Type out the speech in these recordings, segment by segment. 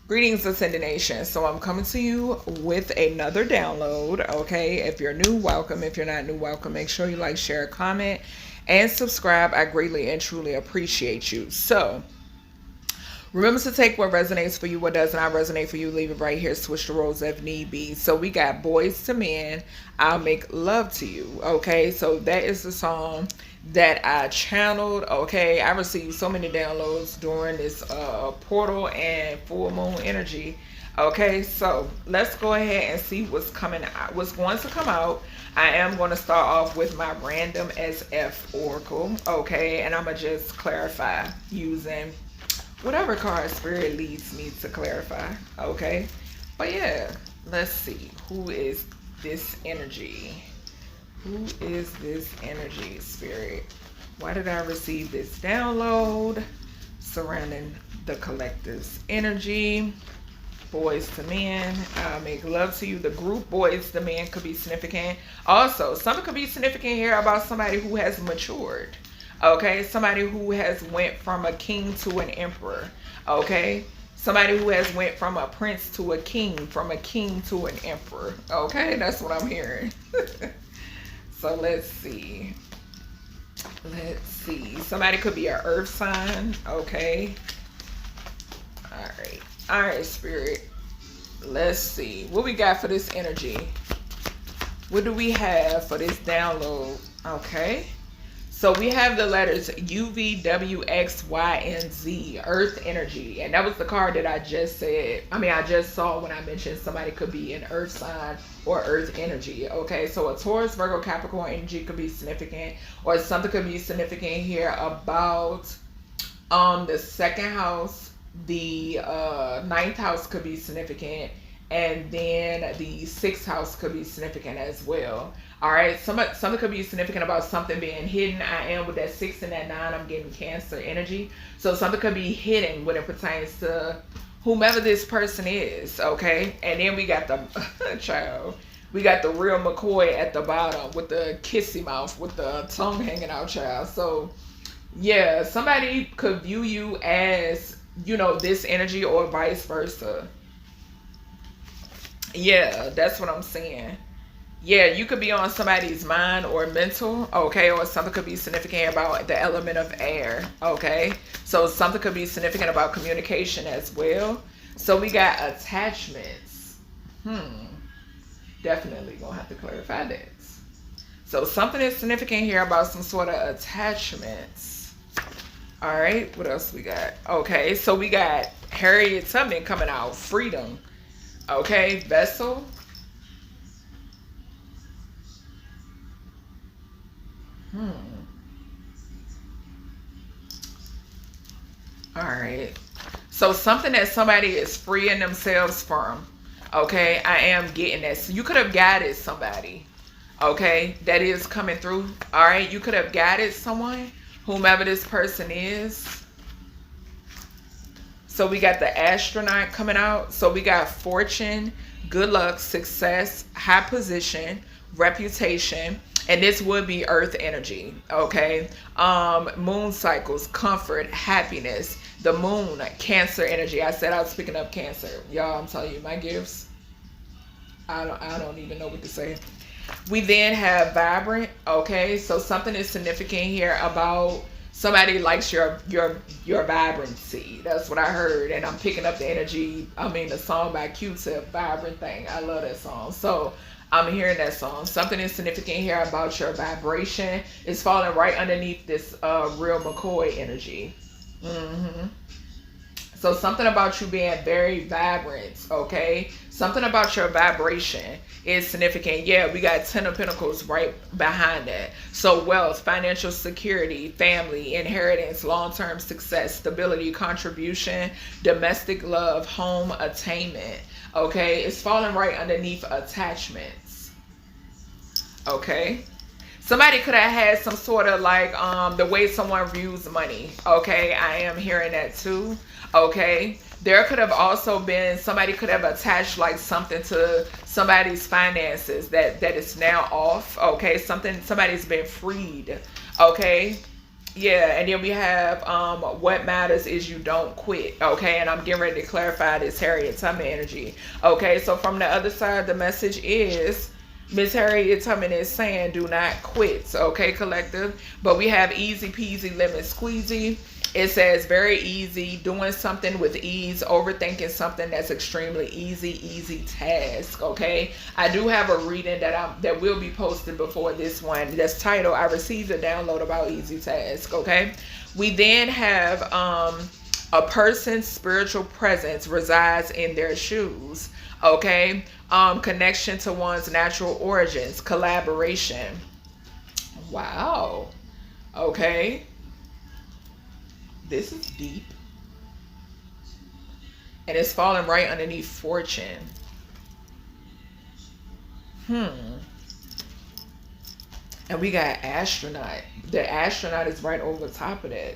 Greetings, Ascended Nation. So I'm coming to you with another download. Okay, if you're new, welcome. If you're not new, welcome. Make sure you like, share, comment, and subscribe. I greatly and truly appreciate you. So remember to take what resonates for you, what does not resonate for you, leave it right here. Switch the roles if need be. So we got Boys to Men, I'll Make Love to You. Okay, so that is the song that I channeled. Okay, I received so many downloads during this portal and full moon energy. Okay, so let's go ahead and see what's coming out, what's going to come out. I am going to start off with my random SF oracle. Okay, and I'm gonna just clarify using whatever card spirit leads me to clarify. Okay, but yeah, let's see, who is this energy? Who is this energy, spirit? Why did I receive this download surrounding the collective's energy? Boys to Men, I'll Make Love to You. The group Boys to Men could be significant. Also, something could be significant here about somebody who has matured. Okay, somebody who has went from a king to an emperor. Okay, somebody who has went from a prince to a king, from a king to an emperor. Okay, that's what I'm hearing. So let's see. Let's see. Somebody could be an earth sign. Okay. All right. All right, spirit. Let's see. What we got for this energy? What do we have for this download? Okay. So we have the letters U, V, W, X, Y, and Z, Earth energy. And that was the card that I just said. I just saw when I mentioned somebody could be an Earth sign or Earth energy. Okay, so a Taurus, Virgo, Capricorn energy could be significant. Or something could be significant here about the second house. The ninth house could be significant. And then the sixth house could be significant as well. All right, something could be significant about something being hidden. I am with that 6 and that 9. I'm getting Cancer energy. So something could be hidden when it pertains to whomever this person is. Okay, and then we got the child. We got the real McCoy at the bottom with the kissy mouth with the tongue hanging out, child. So yeah, somebody could view you as, you know, this energy or vice versa. Yeah, that's what I'm saying. Yeah, you could be on somebody's mind or mental, okay, or something could be significant about the element of air, okay? So something could be significant about communication as well. So we got attachments. Definitely gonna have to clarify that. So something is significant here about some sort of attachments. All right, what else we got? Okay, so we got Harriet Tubman coming out, freedom. Okay, vessel. All right. So something that somebody is freeing themselves from. Okay, I am getting that. So you could have guided somebody. Okay, that is coming through. All right, you could have guided someone, whomever this person is. So we got the astronaut coming out. So we got fortune, good luck, success, high position, reputation. And this would be earth energy, okay? Moon cycles, comfort, happiness. The moon, Cancer energy. I said I was picking up Cancer. Y'all, I'm telling you, my gifts, I don't even know what to say. We then have vibrant, okay? So something is significant here about somebody likes your vibrancy. That's what I heard. And I'm picking up the energy. The song by Q-Tip, Vibrant Thing. I love that song. So I'm hearing that song. Something is significant here about your vibration. It's falling right underneath this real McCoy energy. So something about you being very vibrant, okay? Something about your vibration is significant. Yeah, we got 10 of Pentacles right behind that. So wealth, financial security, family, inheritance, long-term success, stability, contribution, domestic love, home, attainment. Okay, it's falling right underneath attachments. Okay. Somebody could have had some sort of like the way someone views money. Okay, I am hearing that too. Okay, there could have also been somebody could have attached like something to somebody's finances that is now off. Okay, somebody's been freed. Okay, Yeah, and then we have what matters is you don't quit. Okay, and I'm getting ready to clarify this Harriet Tubman energy. Okay, so from the other side, the message is Miss Harriet Tubman is saying do not quit. Okay, collective. But we have easy peasy lemon squeezy. It says very easy, doing something with ease, overthinking something that's extremely easy task. Okay, I do have a reading that will be posted before this one. That's titled "I received a download about easy task." Okay, we then have a person's spiritual presence resides in their shoes. Okay, connection to one's natural origins, collaboration. Wow. Okay. This is deep. And it's falling right underneath fortune. And we got astronaut. The astronaut is right over top of that.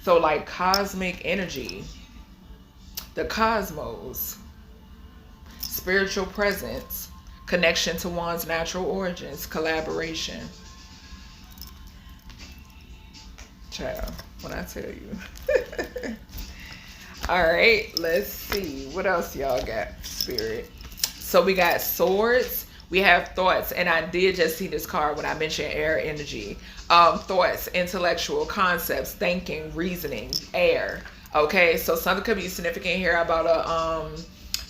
So like cosmic energy. The cosmos. Spiritual presence. Connection to one's natural origins. Collaboration. Child. When I tell you. All right, let's see what else y'all got, spirit. So we got swords, we have thoughts, and I did just see this card when I mentioned air energy. Thoughts, intellectual concepts, thinking, reasoning, air. Okay, so something could be significant here about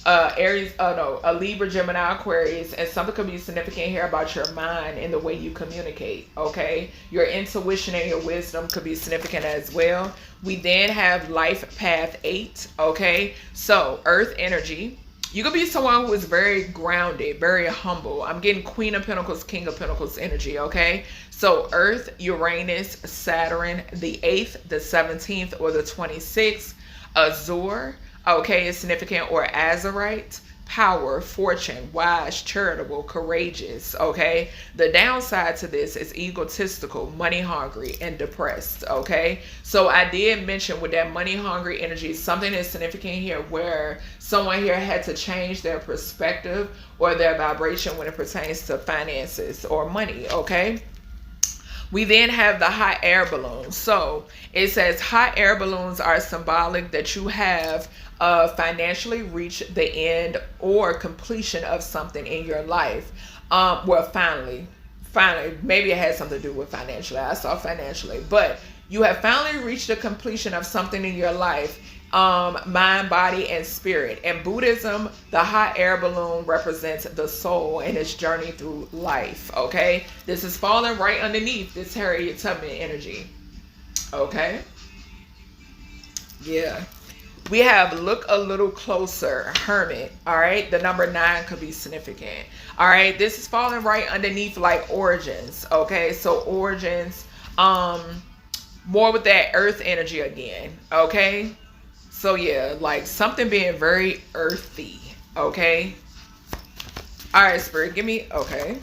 a Libra, Gemini, Aquarius, and something could be significant here about your mind and the way you communicate. Okay, your intuition and your wisdom could be significant as well. We then have life path 8. Okay, so earth energy. You could be someone who is very grounded, very humble. I'm getting Queen of Pentacles, King of Pentacles energy. Okay, so earth, Uranus, Saturn, the 8th, the 17th, or the 26th. Azure. Okay, is significant, or azurite, power, fortune, wise, charitable, courageous. Okay, the downside to this is egotistical, money hungry, and depressed. Okay, so I did mention with that money hungry energy, something is significant here where someone here had to change their perspective or their vibration when it pertains to finances or money. Okay. We then have the hot air balloons. So it says hot air balloons are symbolic that you have financially reached the end or completion of something in your life. Well, finally, maybe it has something to do with financially. I saw financially, but you have finally reached the completion of something in your life. Mind, body, and spirit. In Buddhism, the hot air balloon represents the soul and its journey through life. Okay, this is falling right underneath this Harriet Tubman energy. Okay, yeah, we have look a little closer, Hermit. All right, the number 9 could be significant. All right, this is falling right underneath like origins. Okay, so origins, more with that earth energy again. Okay. So yeah, like something being very earthy. Okay. All right, spirit, give me. Okay.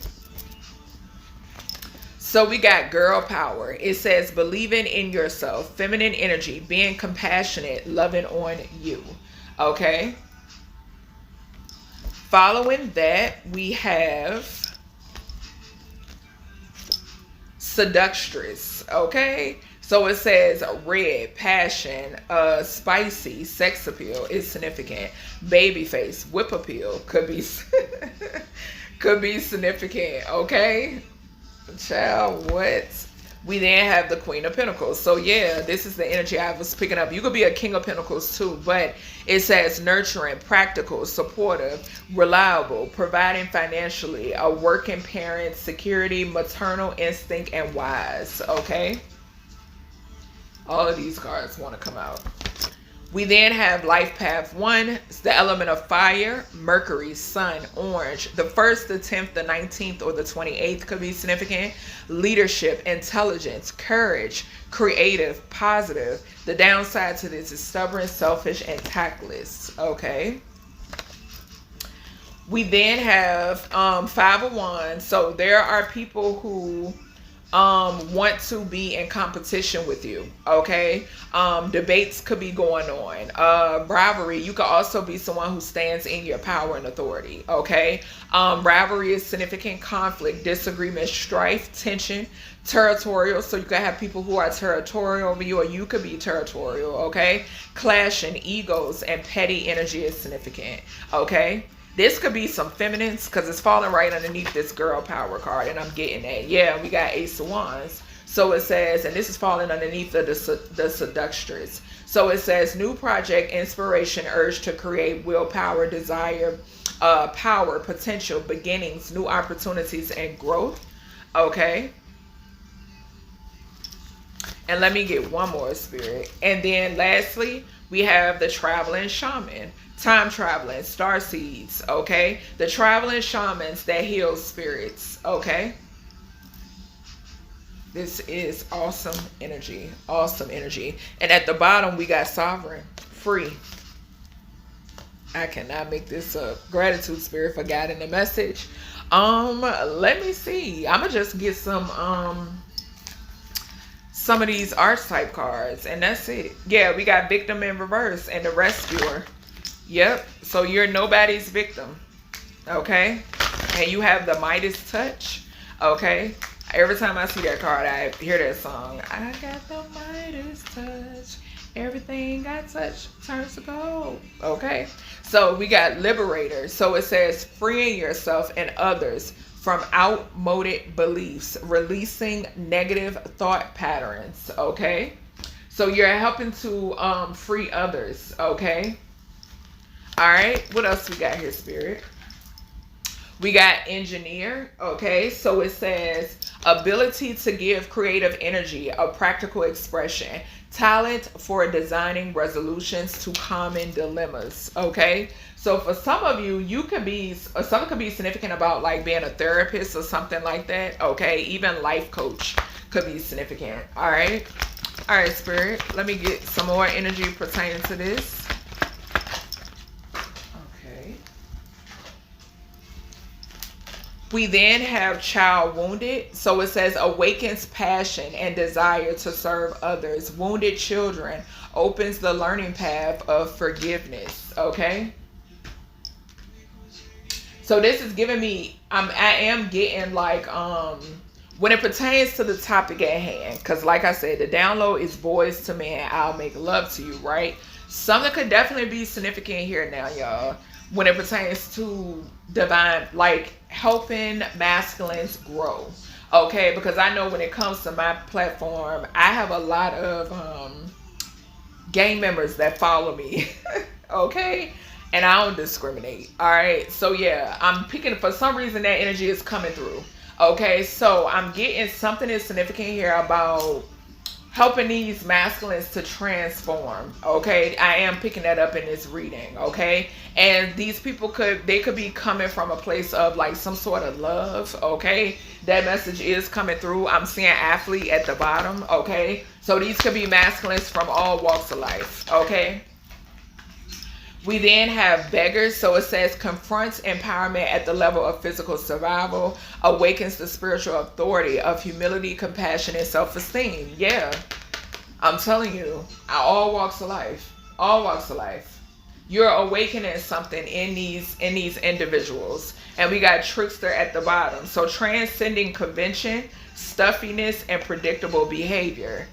So we got girl power. It says believing in yourself, feminine energy, being compassionate, loving on you. Okay. Following that, we have seductress. Okay. So it says red, passion, spicy, sex appeal is significant. Baby face, whip appeal could be could be significant. Okay, child, what? We then have the Queen of Pentacles. So yeah, this is the energy I was picking up. You could be a King of Pentacles too, but it says nurturing, practical, supportive, reliable, providing financially, a working parent, security, maternal instinct, and wise. Okay. All of these cards want to come out. We then have life path 1. It's the element of fire, Mercury, sun, orange. The 1st, the 10th, the 19th, or the 28th could be significant. Leadership, intelligence, courage, creative, positive. The downside to this is stubborn, selfish, and tactless. Okay. We then have 5 of Wands. So there are people who want to be in competition with you. Okay. Debates could be going on. Rivalry. You could also be someone who stands in your power and authority. Okay. Rivalry is significant conflict, disagreement, strife, tension, territorial. So you could have people who are territorial over you, or you could be territorial. Okay. Clashing, egos, and petty energy is significant. Okay. This could be some feminines, because it's falling right underneath this girl power card, and I'm getting that. Yeah, we got Ace of Wands. So it says, and this is falling underneath the seductress. So it says, new project, inspiration, urge to create, willpower, desire, power, potential, beginnings, new opportunities, and growth. Okay. And let me get one more, Spirit. And then lastly, we have the traveling shaman. Time traveling, star seeds, okay? The traveling shamans that heal spirits, okay? This is awesome energy, awesome energy. And at the bottom, we got sovereign, free. I cannot make this up. Gratitude, Spirit, for guiding the message. Let me see. I'm gonna just get some of these archetype cards, and that's it. Yeah, we got victim in reverse and the rescuer. Yep. So you're nobody's victim. Okay. And you have the Midas touch. Okay. Every time I see that card, I hear that song. I got the Midas touch. Everything I touch turns to gold. Okay. So we got liberator. So it says freeing yourself and others from outmoded beliefs, releasing negative thought patterns. Okay. So you're helping to free others. Okay. All right, what else we got here, Spirit? We got engineer, okay? So it says ability to give creative energy, a practical expression, talent for designing resolutions to common dilemmas, okay? So for some of you, something could be significant about like being a therapist or something like that, okay? Even life coach could be significant, all right? All right, Spirit, let me get some more energy pertaining to this. We then have child wounded. So it says awakens passion and desire to serve others. Wounded children opens the learning path of forgiveness. Okay. So this is giving me, I am getting like, when it pertains to the topic at hand, because like I said, the download is boys to men, I'll make love to you, right? Something could definitely be significant here now, y'all, when it pertains to divine, like helping masculines grow. Okay, because I know when it comes to my platform, I have a lot of gang members that follow me. Okay, and I don't discriminate. All right, so yeah, I'm picking, for some reason that energy is coming through. Okay, so I'm getting something is significant here about helping these masculines to transform. Okay, I am picking that up in this reading. Okay, and these people could be coming from a place of like some sort of love. Okay, that message is coming through. I'm seeing athlete at the bottom. Okay, so these could be masculines from all walks of life. Okay. We then have beggars. So it says confronts empowerment at the level of physical survival, awakens the spiritual authority of humility, compassion, and self-esteem. Yeah, I'm telling you, all walks of life, all walks of life. You're awakening something in these individuals. And we got trickster at the bottom. So transcending convention, stuffiness, and predictable behavior.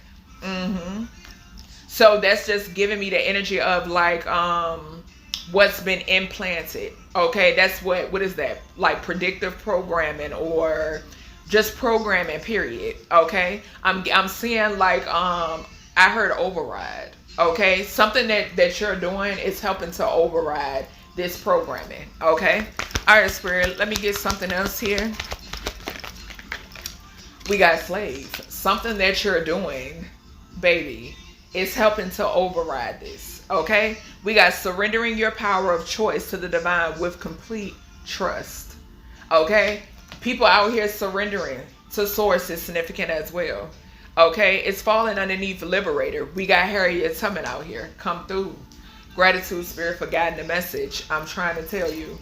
So that's just giving me the energy of like what's been implanted. Okay, that's what is that? Like predictive programming or just programming, period. Okay, I'm seeing like I heard override. Okay, something that you're doing is helping to override this programming. Okay, all right, Spirit, let me get something else here. We got slave. Something that you're doing, baby, is helping to override this. Okay, we got surrendering your power of choice to the divine with complete trust. Okay, people out here surrendering to source is significant as well. Okay, it's falling underneath liberator. We got Harriet Tubman out here. Come through. Gratitude, Spirit, for guiding the message. I'm trying to tell you.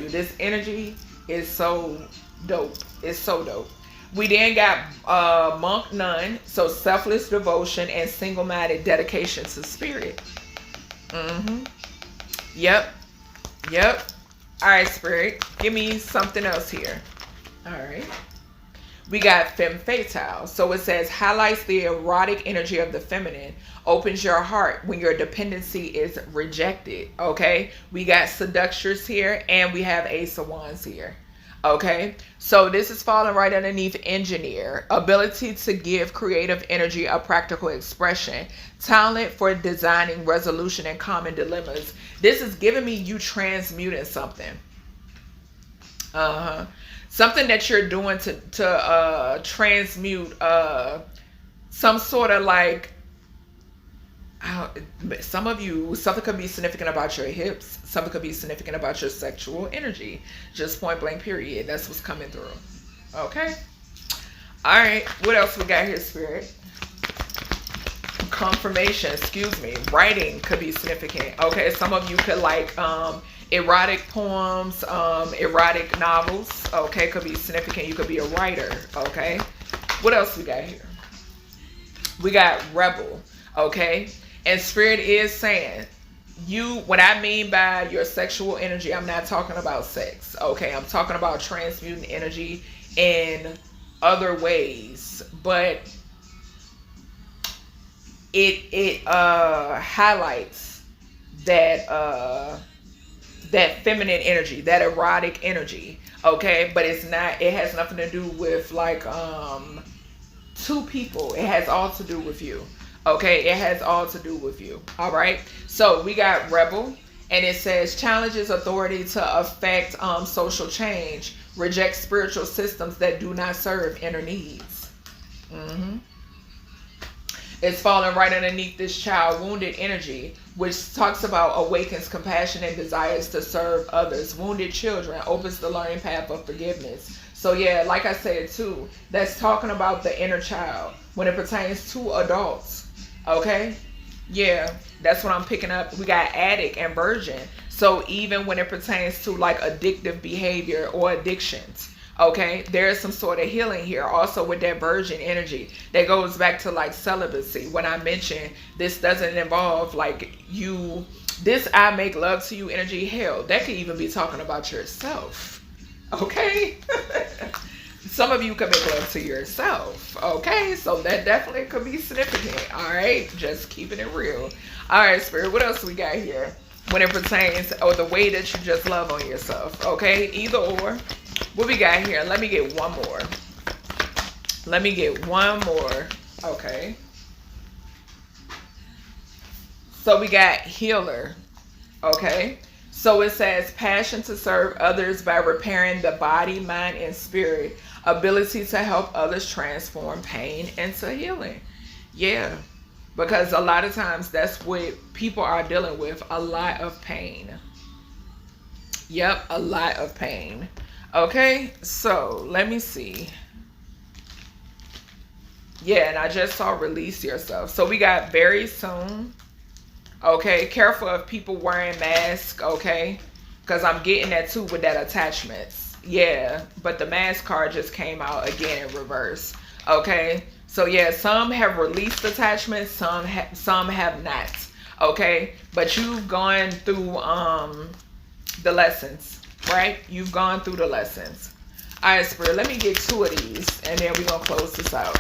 This energy is so dope. It's so dope. We then got monk nun, so selfless devotion and single-minded dedication to spirit. Yep. All right, spirit, give me something else here. All right. We got femme fatale. So it says highlights the erotic energy of the feminine, opens your heart when your dependency is rejected. Okay. We got seductress here, and we have ace of wands here. Okay. So this is falling right underneath engineer, ability to give creative energy a practical expression, talent for designing resolution and common dilemmas. This is giving me you transmuting something. Something that you're doing to transmute some sort of like, some of you, something could be significant about your hips, something could be significant about your sexual energy, just point blank period. That's what's coming through. Okay. All right, what else we got here, spirit? Confirmation, excuse me. Writing could be significant. Okay, some of you could like erotic poems, erotic novels. Okay, could be significant. You could be a writer. Okay, what else we got here? We got rebel. Okay, and spirit is saying you, what I mean by your sexual energy, I'm not talking about sex. Okay, I'm talking about transmuting energy in other ways, but it highlights that that feminine energy, that erotic energy. Okay, but it's not, it has nothing to do with like two people. It has all to do with you. Okay, it has all to do with you. All right, so we got rebel, and it says challenges authority to affect social change, reject spiritual systems that do not serve inner needs. It's falling right underneath this child wounded energy, which talks about awakens compassion and desires to serve others. Wounded children opens the learning path of forgiveness. So yeah, like I said too, that's talking about the inner child when it pertains to adults. Okay, yeah, that's what I'm picking up. We got addict and virgin. So even when it pertains to like addictive behavior or addictions, okay, there is some sort of healing here also with that virgin energy that goes back to like celibacy. When I mentioned this doesn't involve like you, this I make love to you energy, hell, that could even be talking about yourself. Okay. Some of you could make love to yourself. Okay, so that definitely could be significant. All right, just keeping it real. All right, spirit, what else we got here when it pertains, or the way that you just love on yourself? Okay, either or. What we got here? Let me get one more. Let me get one more. Okay. So we got healer. Okay. So it says passion to serve others by repairing the body, mind, and spirit. Ability to help others transform pain into healing. Yeah. Because a lot of times that's what people are dealing with. A lot of pain. Yep. A lot of pain. Okay, so let me see. Yeah, and I just saw release yourself. So we got very soon. Okay, careful of people wearing masks. Okay, because I'm getting that too with that attachments. Yeah, but the mask card just came out again in reverse. Okay, so yeah, some have released attachments, some have not. Okay, but you've gone through the lessons. Right? You've gone through the lessons. All right, spirit, let me get two of these and then we're going to close this out.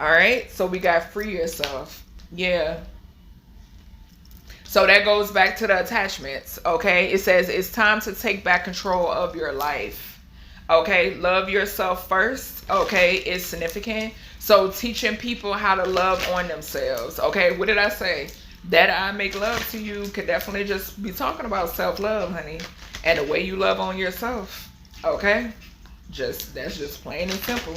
All right. So we got free yourself. Yeah. So that goes back to the attachments. Okay. It says it's time to take back control of your life. Okay. Love yourself first. Okay. It's significant. So teaching people how to love on themselves. Okay. What did I say? That I make love to you could definitely just be talking about self-love, honey, and the way you love on yourself. Okay, that's just plain and simple.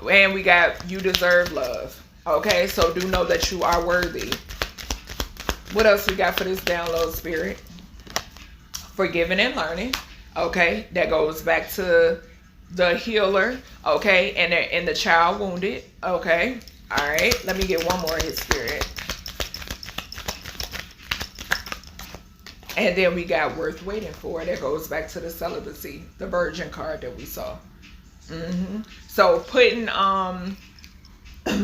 And we got you deserve love. Okay, so do know that you are worthy. What else we got for this download, spirit? Forgiving and learning. Okay, that goes back to the healer. Okay, and the child wounded. Okay, all right. Let me get one more of his spirit. And then we got worth waiting for. That goes back to the celibacy, the virgin card that we saw. So putting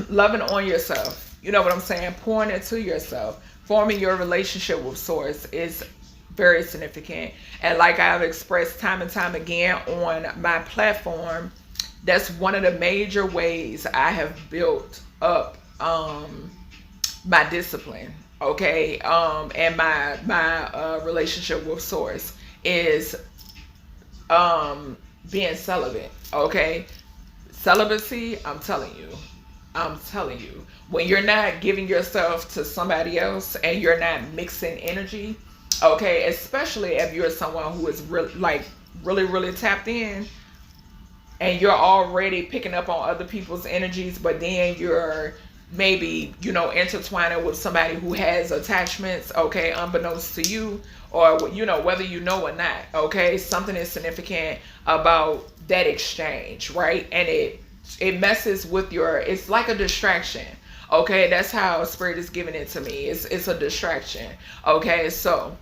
loving on yourself, you know what I'm saying, pouring into yourself, forming your relationship with source is very significant. And like I've expressed time and time again on my platform, that's one of the major ways I have built up my discipline, okay, and my relationship with source is being celibate, okay. Celibacy, I'm telling you, when you're not giving yourself to somebody else and you're not mixing energy, okay, especially if you're someone who is really tapped in, and you're already picking up on other people's energies, but then you're maybe, intertwining with somebody who has attachments, okay, unbeknownst to you, or, whether you know or not, okay, something is significant about that exchange, right? And it messes with it's like a distraction, okay? That's how Spirit is giving it to me. It's a distraction, okay? So,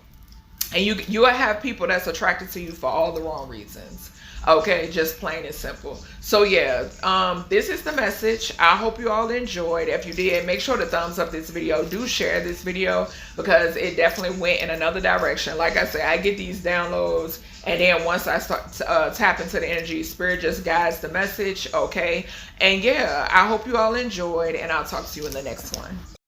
and you will have people that's attracted to you for all the wrong reasons. Okay, just plain and simple. So yeah, this is the message. I hope you all enjoyed. If you did, make sure to thumbs up this video. Do share this video because it definitely went in another direction. Like I said, I get these downloads, and then once I start to tap into the energy, Spirit just guides the message, okay? And yeah, I hope you all enjoyed, and I'll talk to you in the next one.